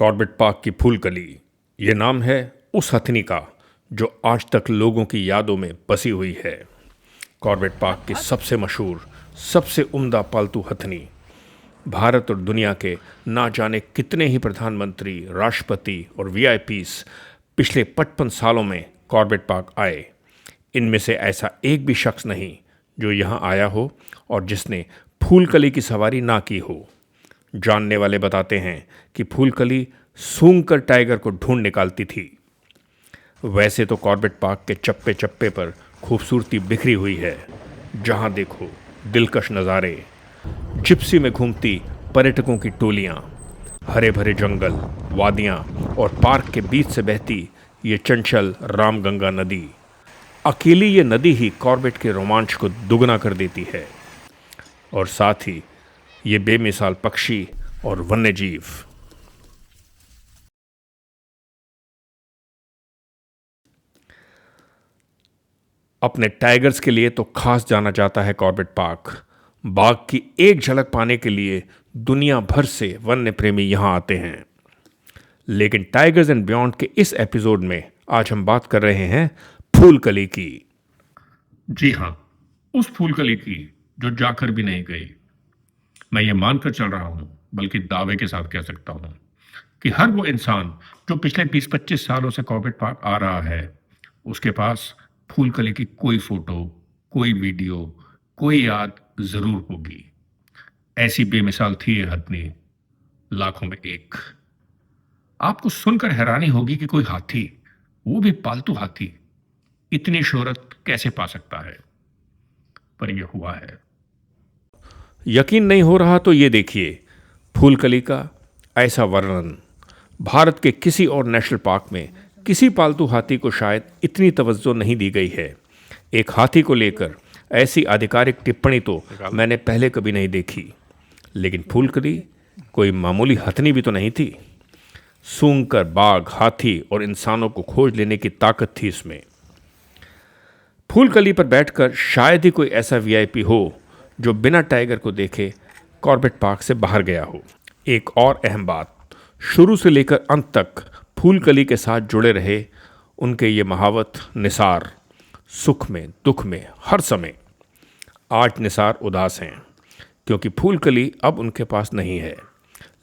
Corbett park की फूलकली, ये नाम है उस हथनी का जो आज तक लोगों की यादों में बसी हुई है। कॉर्बेट पार्क की सबसे मशहूर, सबसे उम्दा पालतू हथनी। भारत और दुनिया के ना जाने कितने ही प्रधानमंत्री, राष्ट्रपति और वीआईपीस पिछले 55 सालों में कॉर्बेट पार्क आए। इनमें से ऐसा एक भी शख्स नहीं जो यहाँ आया हो और जिसने फूलकली की सवारी ना की हो। जानने वाले बताते हैं कि फूलकली सूंघकर टाइगर को ढूंढ निकालती थी। वैसे तो कॉर्बेट पार्क के चप्पे चप्पे पर खूबसूरती बिखरी हुई है। जहां देखो दिलकश नज़ारे, जिप्सी में घूमती पर्यटकों की टोलियां, हरे भरे जंगल, वादियां और पार्क के बीच से बहती ये चंचल रामगंगा नदी। अकेली ये नदी ही कॉर्बेट के रोमांच को दुगना कर देती है, और साथ ही ये बेमिसाल पक्षी और वन्यजीव। अपने टाइगर्स के लिए तो खास जाना जाता है कॉर्बेट पार्क। बाघ की एक झलक पाने के लिए दुनिया भर से वन्य प्रेमी यहां आते हैं। लेकिन टाइगर्स एंड बियॉन्ड के इस एपिसोड में आज हम बात कर रहे हैं फूलकली की। जी हां, उस फूलकली की जो जाकर भी नहीं गई। मैं ये मानकर चल रहा हूं, बल्कि दावे के साथ कह सकता हूं कि हर वो इंसान जो पिछले 20-25 सालों से कॉर्बेट पार्क आ रहा है, उसके पास फूलकली की कोई फोटो, कोई वीडियो, कोई याद जरूर होगी। ऐसी बेमिसाल थी ये हथनी, लाखों में एक। आपको सुनकर हैरानी होगी कि कोई हाथी, वो भी पालतू हाथी, इतनी शोहरत कैसे पा सकता है, पर यह हुआ है। यकीन नहीं हो रहा तो ये देखिए फूलकली का ऐसा वर्णन। भारत के किसी और नेशनल पार्क में किसी पालतू हाथी को शायद इतनी तवज्जो नहीं दी गई है। एक हाथी को लेकर ऐसी आधिकारिक टिप्पणी तो मैंने पहले कभी नहीं देखी। लेकिन फूलकली कोई मामूली हथनी भी तो नहीं थी। सूंघकर बाघ, हाथी और इंसानों को खोज लेने की ताकत थी इसमें। फूलकली पर बैठकर शायद ही कोई ऐसा वीआईपी हो जो बिना टाइगर को देखे कॉर्बेट पार्क से बाहर गया हो। एक और अहम बात, शुरू से लेकर अंत तक फूलकली के साथ जुड़े रहे उनके ये महावत निसार, सुख में दुख में हर समय। आज निसार उदास हैं क्योंकि फूलकली अब उनके पास नहीं है,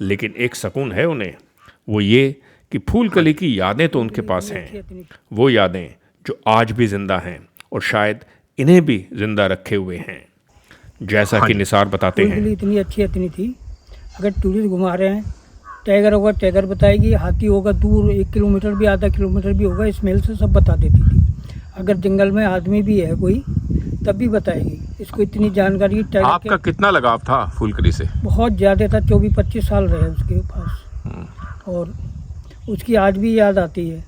लेकिन एक सुकून है उन्हें, वो ये कि फूलकली की यादें तो उनके पास हैं। वो यादें जो आज भी जिंदा हैं और शायद इन्हें भी जिंदा रखे हुए हैं। जैसा कि निसार बताते हैं, इतनी अच्छी हथनी थी। अगर टूरिस्ट घुमा रहे हैं, टाइगर होगा टाइगर बताएगी, हाथी होगा दूर 1 किलोमीटर भी, आधा किलोमीटर भी होगा, स्मेल से सब बता देती थी। अगर जंगल में आदमी भी है कोई तब भी बताएगी। इसको इतनी जानकारी। आपका कितना लगाव था फूलकली से? बहुत ज़्यादा था, 24-25 साल रहे उसके पास, और उसकी आज भी याद आती है।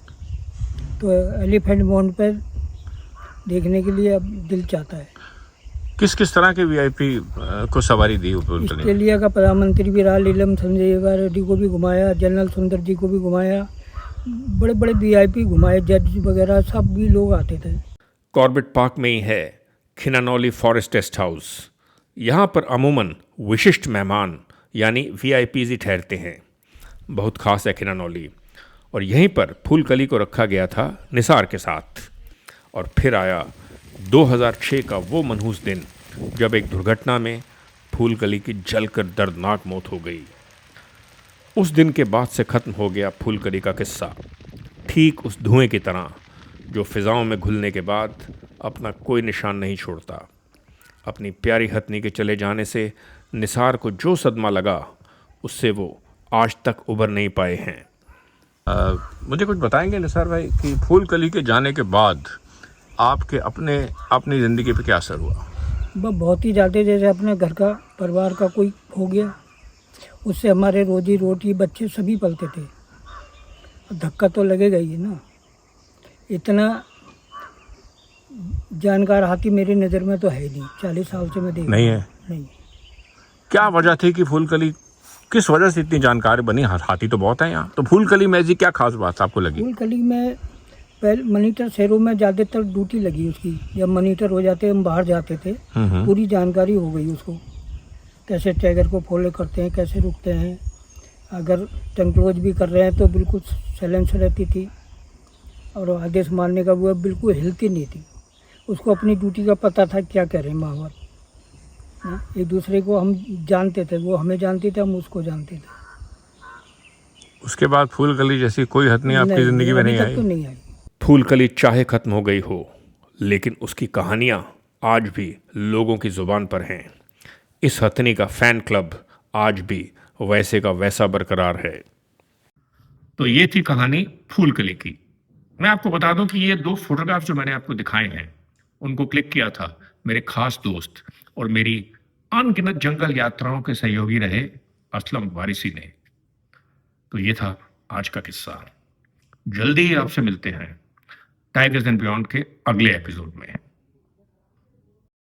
तो एलिफेंट माउंट पर देखने के लिए अब दिल चाहता है। किस किस तरह के वीआईपी को सवारी दी? ऑस्ट्रेलिया का प्रधानमंत्री भी रहा, नीलम संजय रेड्डी को भी घुमाया, जनरल सुंदर जी को भी घुमाया, बड़े बड़े वीआईपी घुमाए, जज वगैरह सब भी लोग आते थे। कॉर्बेट पार्क में ही है खिनानौली फॉरेस्ट गेस्ट हाउस। यहाँ पर अमूमन विशिष्ट मेहमान यानी वीआईपीज ही ठहरते हैं। बहुत खास है खिनानौली, और यहीं पर फूलकली को रखा गया था निसार के साथ। और फिर आया 2006 का वो मनहूस दिन जब एक दुर्घटना में फूलकली की जलकर दर्दनाक मौत हो गई। उस दिन के बाद से ख़त्म हो गया फूलकली का किस्सा, ठीक उस धुएं की तरह जो फिज़ाओं में घुलने के बाद अपना कोई निशान नहीं छोड़ता। अपनी प्यारी हथनी के चले जाने से निसार को जो सदमा लगा, उससे वो आज तक उबर नहीं पाए हैं। मुझे कुछ बताएंगे निसार भाई कि फूलकली के जाने के बाद आपके अपनी ज़िंदगी पे क्या असर हुआ? बहुत ही ज़्यादा। जैसे अपने घर का, परिवार का कोई हो गया, उससे हमारे रोजी रोटी, बच्चे सभी पलते थे। धक्का तो लगेगा ही ना। इतना जानकार हाथी मेरी नज़र में तो है नहीं। 40 साल से मैं देख नहीं है। नहीं। क्या वजह थी कि फूलकली किस वजह से इतनी जानकारी बनी? हाथी तो बहुत है यहाँ, तो फूलकली में ऐसी क्या खास बात आपको लगी? फूलकली में पहले मॉनिटर शहरों में ज़्यादातर ड्यूटी लगी उसकी। जब मॉनिटर हो जाते हम बाहर जाते थे, पूरी जानकारी हो गई उसको, कैसे टाइगर को फॉलो करते हैं, कैसे रुकते हैं। अगर टंकलोज भी कर रहे हैं तो बिल्कुल साइलेंस रहती थी, और आदेश मारने का वो बिल्कुल हिलती नहीं थी। उसको अपनी ड्यूटी का पता था क्या कह रहे हैं माँ बाप। एक दूसरे को हम जानते थे, वो हमें जानते थे, हम उसको जानते थे। उसके बाद फूलकली जैसी कोई हथनी आपकी ज़िंदगी में अभी नहीं तक आई? तो नहीं आई। फूलकली चाहे खत्म हो गई हो, लेकिन उसकी कहानियाँ आज भी लोगों की ज़ुबान पर हैं। इस हथनी का फ़ैन क्लब आज भी वैसे का वैसा बरकरार है। तो ये थी कहानी फूलकली की। मैं आपको बता दूं कि ये 2 फोटोग्राफ जो मैंने आपको दिखाए हैं, उनको क्लिक किया था मेरे खास दोस्त और मेरी अनगिनत जंगल यात्राओं के सहयोगी रहे असलम वारिसी ने। तो ये था आज का किस्सा। जल्दी ही आपसे मिलते हैं टाइगर्स एंड बियॉन्ड के अगले एपिसोड में।